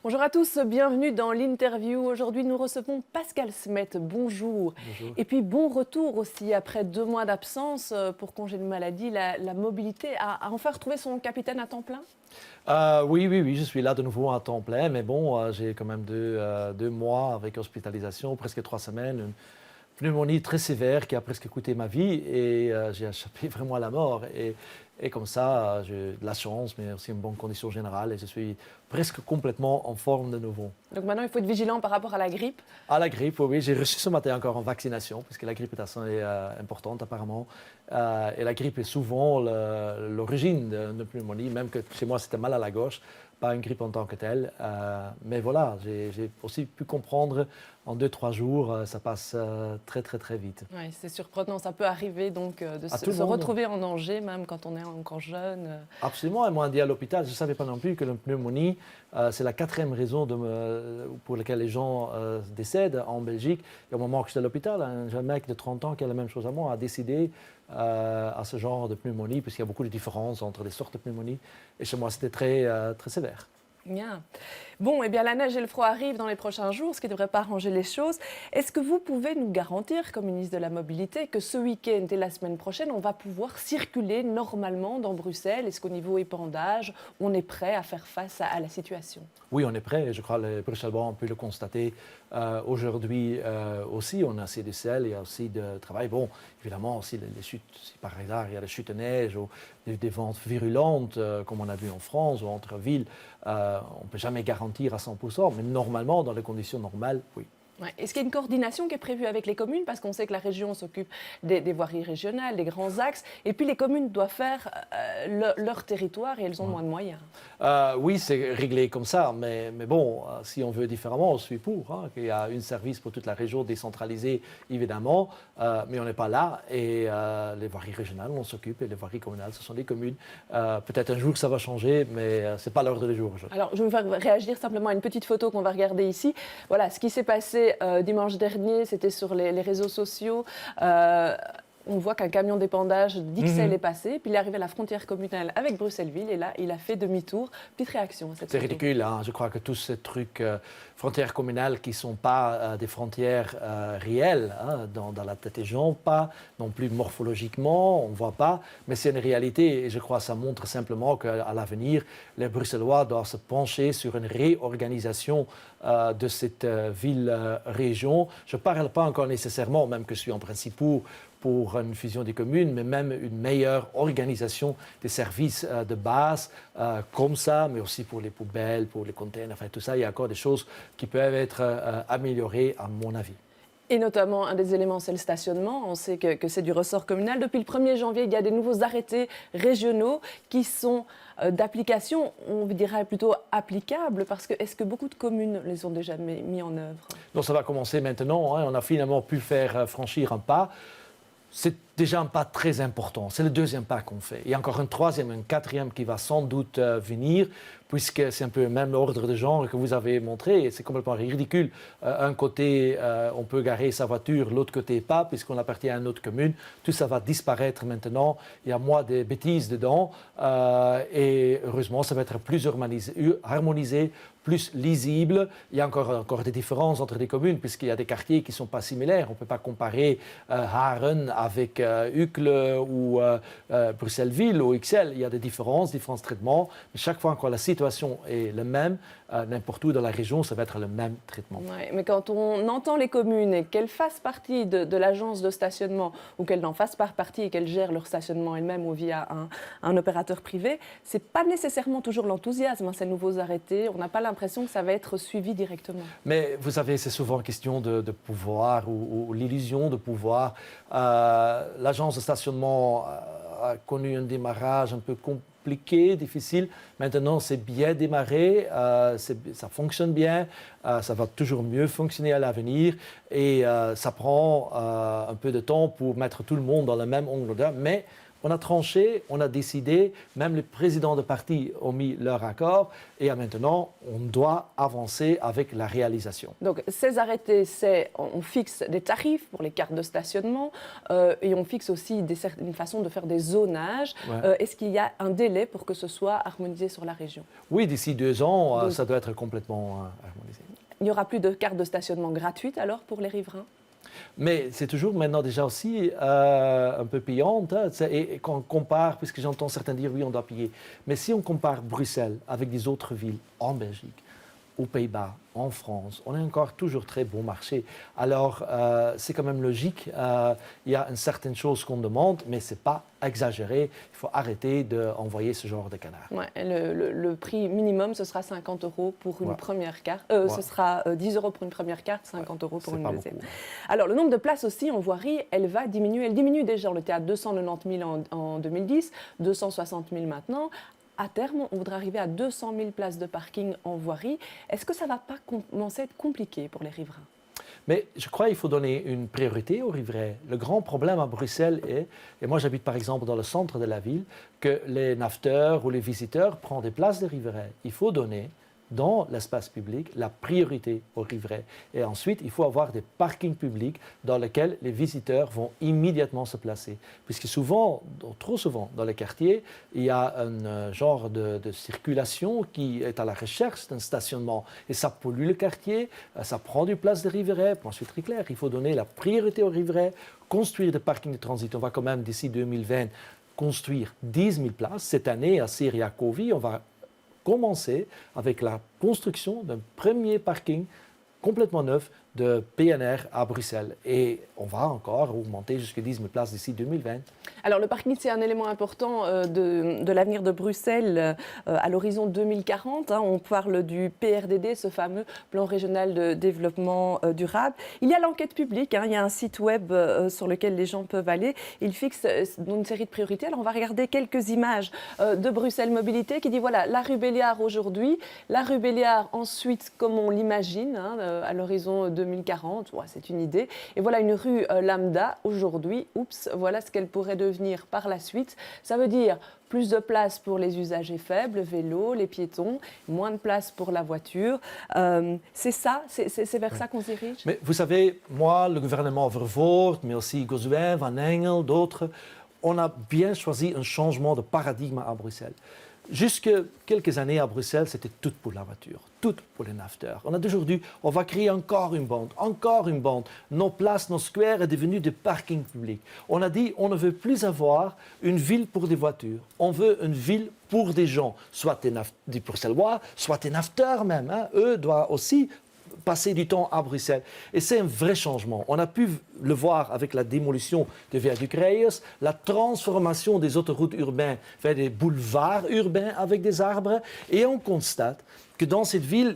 Bonjour à tous, bienvenue dans l'interview. Aujourd'hui, nous recevons Pascal Smet. Bonjour. Bonjour. Et puis, bon retour aussi après 2 mois d'absence pour congé de maladie. La mobilité a enfin retrouvé son capitaine à temps plein? Oui, je suis là de nouveau à temps plein, mais bon, j'ai quand même deux mois avec hospitalisation, presque 3 semaines, une pneumonie très sévère qui a presque coûté ma vie et j'ai échappé vraiment à la mort. Et comme ça, j'ai de la chance, mais aussi une bonne condition générale et je suis presque complètement en forme de nouveau. Donc maintenant, il faut être vigilant par rapport à la grippe. À la grippe, oui, j'ai reçu ce matin encore en vaccination, parce que la grippe est assez importante apparemment. Et la grippe est souvent l'origine de pneumonie, même que chez moi c'était mal à la gorge, pas une grippe en tant que telle. Mais voilà, j'ai aussi pu comprendre en 2-3 jours, ça passe très vite. Oui, c'est surprenant. Ça peut arriver donc de se retrouver en danger, même quand on est encore jeune. Absolument. Et moi, on dit à l'hôpital, je ne savais pas non plus que la pneumonie, c'est la 4e raison pour laquelle les gens décèdent en Belgique. Et au moment où j'étais à l'hôpital, un jeune mec de 30 ans qui a la même chose à moi a décidé à ce genre de pneumonie, puisqu'il y a beaucoup de différences entre les sortes de pneumonie. Et chez moi, c'était très sévère. Bien. Bon, eh bien, la neige et le froid arrivent dans les prochains jours, ce qui ne devrait pas arranger les choses. Est-ce que vous pouvez nous garantir, comme ministre de la Mobilité, que ce week-end et la semaine prochaine, on va pouvoir circuler normalement dans Bruxelles? Est-ce qu'au niveau épandage, on est prêt à faire face à la situation? Oui, on est prêt. Je crois que les Bruxellois, on peut le constater aujourd'hui aussi. On a assez de sel, il y a aussi de travail. Bon, évidemment, aussi les chutes, si par hasard il y a des chutes de neige ou des ventes virulentes, comme on a vu en France ou entre villes, on ne peut jamais garantir à 100%, mais normalement, dans les conditions normales, oui. Ouais. Est-ce qu'il y a une coordination qui est prévue avec les communes? Parce qu'on sait que la région s'occupe des voiries régionales, des grands axes, et puis les communes doivent faire leur territoire et elles ont moins de moyens. Oui, c'est réglé comme ça, mais bon, si on veut différemment, on suit pour. Hein, il y a un service pour toute la région décentralisé, évidemment, mais on n'est pas là. Et les voiries régionales, on s'occupe, et les voiries communales, ce sont les communes. Peut-être un jour que ça va changer, mais ce n'est pas l'ordre du jour aujourd'hui. Alors, je vais vous faire réagir simplement à une petite photo qu'on va regarder ici. Voilà, ce qui s'est passé dimanche dernier, c'était sur les réseaux sociaux. On voit qu'un camion d'épandage d'XL est passé, puis il est arrivé à la frontière communale avec Bruxelles-Ville, et là, il a fait demi-tour. Petite réaction à cette C'est photo. ridicule, hein. Je crois que tous ces trucs, frontières communales qui ne sont pas des frontières réelles, hein, dans la tête des gens, pas non plus morphologiquement, on ne voit pas, mais c'est une réalité et je crois que ça montre simplement qu'à l'avenir, les Bruxellois doivent se pencher sur une réorganisation de cette ville-région. Je ne parle pas encore nécessairement, même que je suis en principe pour une fusion des communes, mais même une meilleure organisation des services de base comme ça, mais aussi pour les poubelles, pour les containers, enfin tout ça, il y a encore des choses qui peuvent être améliorées à mon avis. Et notamment, un des éléments, c'est le stationnement. On sait que c'est du ressort communal. Depuis le 1er janvier, il y a des nouveaux arrêtés régionaux qui sont d'application, on dirait plutôt applicables, parce que est-ce que beaucoup de communes les ont déjà mis en œuvre? Donc ça va commencer maintenant, hein. On a finalement pu faire franchir un pas. C'est déjà un pas très important. C'est le 2e pas qu'on fait. Il y a encore un 3e, un 4e qui va sans doute venir, puisque c'est un peu le même ordre de genre que vous avez montré. Et c'est complètement ridicule. Un côté, on peut garer sa voiture, l'autre côté pas, puisqu'on appartient à une autre commune. Tout ça va disparaître maintenant. Il y a moins de bêtises dedans. Et heureusement, ça va être plus harmonisé, plus lisible. Il y a encore des différences entre les communes, puisqu'il y a des quartiers qui ne sont pas similaires. On ne peut pas comparer Haren avec Uccle ou Bruxelles-Ville ou XL. Il y a des différents traitements. Mais chaque fois que la situation est la même, n'importe où dans la région, ça va être le même traitement. Ouais, mais quand on entend les communes et qu'elles fassent partie de l'agence de stationnement ou qu'elles n'en fassent pas partie et qu'elles gèrent leur stationnement elles-mêmes ou via un opérateur privé, ce n'est pas nécessairement toujours l'enthousiasme, hein, ces nouveaux arrêtés. On n'a pas l'impression que ça va être suivi directement. Mais vous savez, c'est souvent question de pouvoir ou l'illusion de pouvoir. L'agence de stationnement a connu un démarrage un peu compliqué, difficile. Maintenant, c'est bien démarré, ça fonctionne bien, ça va toujours mieux fonctionner à l'avenir et ça prend un peu de temps pour mettre tout le monde dans le même angle d'œil. Mais On a tranché, on a décidé, même les présidents de partis ont mis leur accord et maintenant, on doit avancer avec la réalisation. Donc ces arrêtés, on fixe des tarifs pour les cartes de stationnement et on fixe aussi une façon de faire des zonages. Ouais. Est-ce qu'il y a un délai pour que ce soit harmonisé sur la région? Oui, d'ici 2 ans, ça doit être complètement harmonisé. Il n'y aura plus de cartes de stationnement gratuites alors pour les riverains? Mais c'est toujours maintenant déjà aussi un peu payante. Hein, et quand on compare, puisque j'entends certains dire oui, on doit payer. Mais si on compare Bruxelles avec des autres villes en Belgique, aux Pays-Bas, en France, on est encore toujours très bon marché. Alors, c'est quand même logique. Il y a une certaine chose qu'on demande, mais ce n'est pas exagéré. Il faut arrêter d'envoyer ce genre de canard. Ouais, le prix minimum, ce sera 50 € pour une première carte. Ce sera 10 € pour une première carte, 50 € pour une deuxième. Beaucoup. Alors, le nombre de places aussi en voirie, elle va diminuer. Elle diminue déjà. On était à 290 000 en 2010, 260 000 maintenant. À terme, on voudrait arriver à 200 000 places de parking en voirie. Est-ce que ça ne va pas commencer à être compliqué pour les riverains? Mais je crois qu'il faut donner une priorité aux riverains. Le grand problème à Bruxelles est, et moi j'habite par exemple dans le centre de la ville, que les nafteurs ou les visiteurs prennent des places de riverains. Il faut donner dans l'espace public la priorité aux riverains. Et ensuite, il faut avoir des parkings publics dans lesquels les visiteurs vont immédiatement se placer. Puisque souvent, trop souvent, dans les quartiers, il y a un genre de circulation qui est à la recherche d'un stationnement. Et ça pollue le quartier, ça prend du place de riverains. Moi, je suis très clair, il faut donner la priorité aux riverains, construire des parkings de transit. On va quand même, d'ici 2020, construire 10 000 places. Cette année, à Syriacovi, on va commencer avec la construction d'un premier parking complètement neuf de PNR à Bruxelles. Et on va encore augmenter jusqu'à 10 000 places d'ici 2020. Alors le parking, c'est un élément important de l'avenir de Bruxelles à l'horizon 2040. Hein. On parle du PRDD, ce fameux plan régional de développement durable. Il y a l'enquête publique, hein. Il y a un site web sur lequel les gens peuvent aller. Il fixe une série de priorités. Alors on va regarder quelques images de Bruxelles Mobilité qui dit voilà, la rue Béliard aujourd'hui, la rue Béliard ensuite comme on l'imagine hein, à l'horizon 2040. Ouais, c'est une idée. Et voilà une rue lambda aujourd'hui. Oups, voilà ce qu'elle pourrait devenir par la suite. Ça veut dire plus de place pour les usagers faibles, vélos, les piétons, moins de place pour la voiture. C'est ça, c'est vers ça qu'on se dirige. Mais vous savez, moi, le gouvernement Vervoort, mais aussi Goswin, Van Engel, d'autres, on a bien choisi un changement de paradigme à Bruxelles. Jusque quelques années à Bruxelles, c'était tout pour la voiture, tout pour les nafteurs. On a d'aujourd'hui, on va créer encore une bande, encore une bande. Nos places, nos squares sont devenus des parkings publics. On a dit, on ne veut plus avoir une ville pour des voitures. On veut une ville pour des gens, soit des Bruxellois, soit des nafteurs même. Hein. Eux doivent aussi passer du temps à Bruxelles. Et c'est un vrai changement. On a pu le voir avec la démolition des viaducs Reyes, la transformation des autoroutes urbaines vers des boulevards urbains avec des arbres. Et on constate que dans cette ville,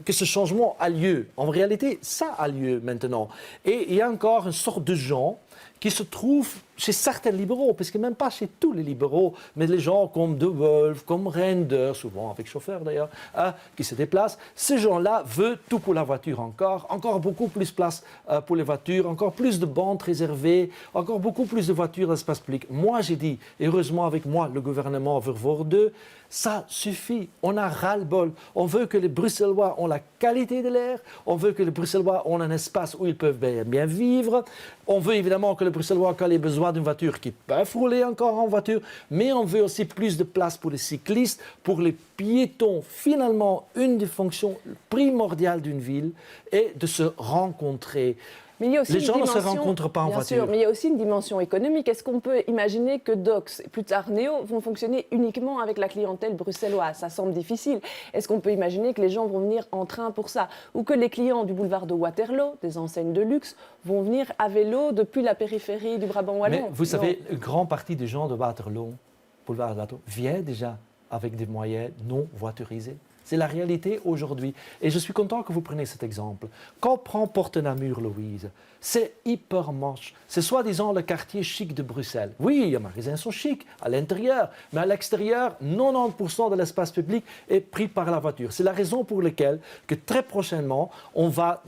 que ce changement a lieu. En réalité, ça a lieu maintenant. Et il y a encore une sorte de gens qui se trouvent chez certains libéraux, parce que même pas chez tous les libéraux, mais les gens comme De Wolf, comme Render, souvent avec chauffeur d'ailleurs, qui se déplacent, ces gens-là veulent tout pour la voiture encore beaucoup plus de place pour les voitures, encore plus de bandes réservées, encore beaucoup plus de voitures dans l'espace public. Moi, j'ai dit, et heureusement avec moi, le gouvernement Vervoort 2, ça suffit, on a ras-le-bol. On veut que les Bruxellois ont la qualité de l'air, on veut que les Bruxellois ont un espace où ils peuvent bien vivre, on veut évidemment que les Bruxellois, quand ils ont besoin d'une voiture, qu'ils peuvent rouler encore en voiture, mais on veut aussi plus de place pour les cyclistes, pour les piétons. Finalement, une des fonctions primordiales d'une ville est de se rencontrer. Mais il y a aussi les gens ne se rencontrent pas en bien voiture. Sûr, mais il y a aussi une dimension économique. Est-ce qu'on peut imaginer que Dox et plus tard Néo vont fonctionner uniquement avec la clientèle bruxelloise? Ça semble difficile. Est-ce qu'on peut imaginer que les gens vont venir en train pour ça? Ou que les clients du boulevard de Waterloo, des enseignes de luxe, vont venir à vélo depuis la périphérie du Brabant wallon? Mais vous savez, une grande partie des gens de Waterloo, boulevard de Waterloo, vient déjà avec des moyens non voiturisés. C'est la réalité aujourd'hui. Et je suis content que vous preniez cet exemple. Quand on prend Porte-Namur, Louise, c'est hyper moche. C'est soi-disant le quartier chic de Bruxelles. Oui, les magasins sont chics à l'intérieur, mais à l'extérieur, 90% de l'espace public est pris par la voiture. C'est la raison pour laquelle que très prochainement, on va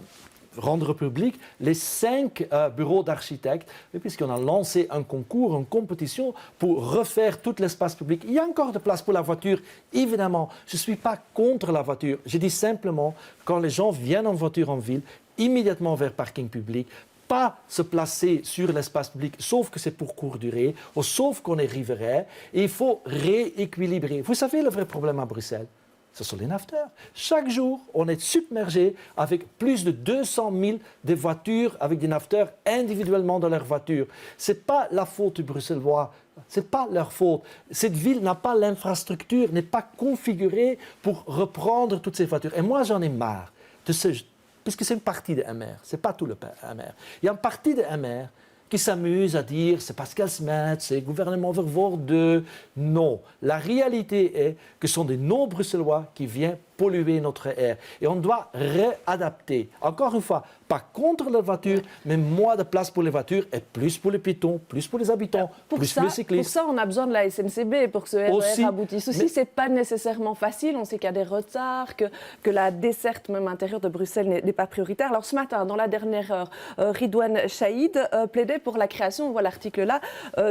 rendre public les 5 bureaux d'architectes, puisqu'on a lancé un concours, une compétition pour refaire tout l'espace public. Il y a encore de place pour la voiture, évidemment. Je ne suis pas contre la voiture. Je dis simplement, quand les gens viennent en voiture en ville, immédiatement vers parking public, pas se placer sur l'espace public, sauf que c'est pour courte durée, ou sauf qu'on est riverain, et il faut rééquilibrer. Vous savez le vrai problème à Bruxelles? Ce sont les nafteurs. Chaque jour, on est submergé avec plus de 200 000 des voitures avec des nafteurs individuellement dans leur voiture. Ce n'est pas la faute du Bruxellois, ce n'est pas leur faute. Cette ville n'a pas l'infrastructure, n'est pas configurée pour reprendre toutes ces voitures. Et moi, j'en ai marre de ce... Puisque c'est une partie de MR, ce n'est pas tout le MR. Il y a une partie de MR qui s'amuse à dire c'est Pascal Smet, c'est le gouvernement Vervoort 2. Non, la réalité est que ce sont des non-bruxellois qui viennent polluer notre air. Et on doit réadapter. Encore une fois, pas contre la voiture, mais moins de place pour les voitures et plus pour les piétons, plus pour les habitants, plus pour les cyclistes. Pour ça, on a besoin de la SNCB pour que ce RER aboutisse. Aussi, ce n'est pas nécessairement facile. On sait qu'il y a des retards, que la desserte même intérieure de Bruxelles n'est pas prioritaire. Alors ce matin, dans la dernière heure, Ridouane Chahid plaidait pour la création, on voit l'article là,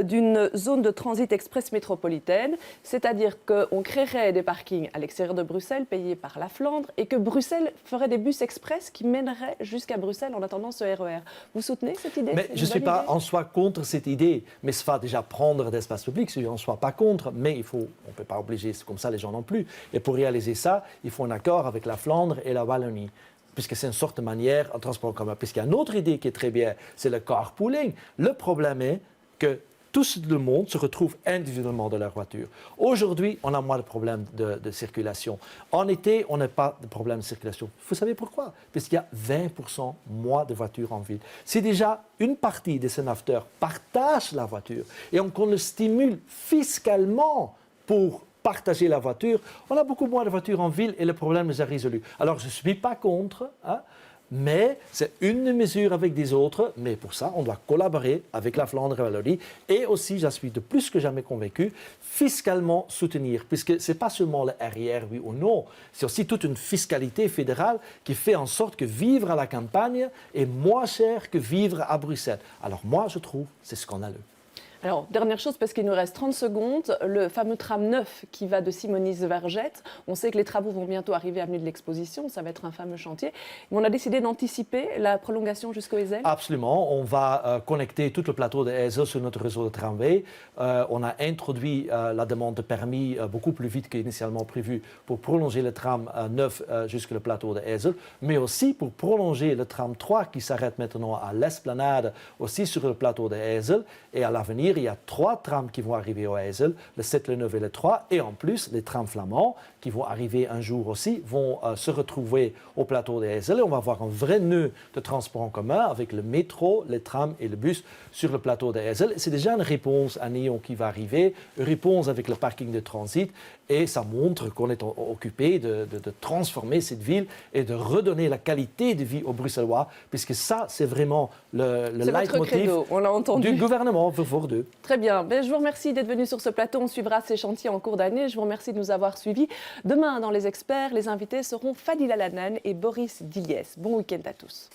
d'une zone de transit express métropolitaine, c'est-à-dire qu'on créerait des parkings à l'extérieur de Bruxelles, payés par la Flandre, et que Bruxelles ferait des bus express qui mèneraient jusqu'à Bruxelles en attendant ce RER. Vous soutenez cette idée? Mais je ne suis pas en soi contre cette idée, mais ça va déjà prendre d'espace public, je ne suis pas contre, mais on ne peut pas obliger comme ça les gens non plus. Et pour réaliser ça, il faut un accord avec la Flandre et la Wallonie, puisque c'est une sorte de manière en transport en commun. Puisqu'il y a une autre idée qui est très bien, c'est le carpooling. Le problème est que tout le monde se retrouve individuellement dans leur voiture. Aujourd'hui, on a moins de problèmes de circulation. En été, on n'a pas de problème de circulation. Vous savez pourquoi? Parce qu'il y a 20% moins de voitures en ville. Si déjà une partie de ces nafteurs partagent la voiture et qu'on le stimule fiscalement pour partager la voiture, on a beaucoup moins de voitures en ville et le problème est résolu. Alors, je ne suis pas contre, mais c'est une mesure avec des autres, mais pour ça, on doit collaborer avec la Flandre et la Wallonie et aussi, j'en suis de plus que jamais convaincu, fiscalement soutenir, puisque ce n'est pas seulement le RER, oui ou non, c'est aussi toute une fiscalité fédérale qui fait en sorte que vivre à la campagne est moins cher que vivre à Bruxelles. Alors moi, je trouve, c'est scandaleux. Alors, dernière chose, parce qu'il nous reste 30 secondes, le fameux tram 9 qui va de Simonis vers Jette. On sait que les travaux vont bientôt arriver à Avenue de l'Exposition, ça va être un fameux chantier. Mais on a décidé d'anticiper la prolongation jusqu'au Ezel. Absolument, on va connecter tout le plateau de Ezel sur notre réseau de tramway. On a introduit la demande de permis beaucoup plus vite qu'initialement prévu pour prolonger le tram 9 jusqu'au plateau de Ezel, mais aussi pour prolonger le tram 3 qui s'arrête maintenant à l'Esplanade, aussi sur le plateau de Ezel. Et à l'avenir, il y a 3 trams qui vont arriver au Ezel, le 7, le 9 et le 3. Et en plus, les trams flamands qui vont arriver un jour aussi vont se retrouver au plateau de Ezel. Et on va avoir un vrai nœud de transport en commun avec le métro, les trams et le bus sur le plateau de Ezel. C'est déjà une réponse à Néon qui va arriver, une réponse avec le parking de transit. Et ça montre qu'on est occupé de transformer cette ville et de redonner la qualité de vie aux Bruxellois, puisque ça, c'est vraiment le leitmotiv du gouvernement Vervoort 2. Très bien. Je vous remercie d'être venu sur ce plateau. On suivra ces chantiers en cours d'année. Je vous remercie de nous avoir suivis. Demain, dans Les Experts, les invités seront Fadila Lanan et Boris Diliès. Bon week-end à tous.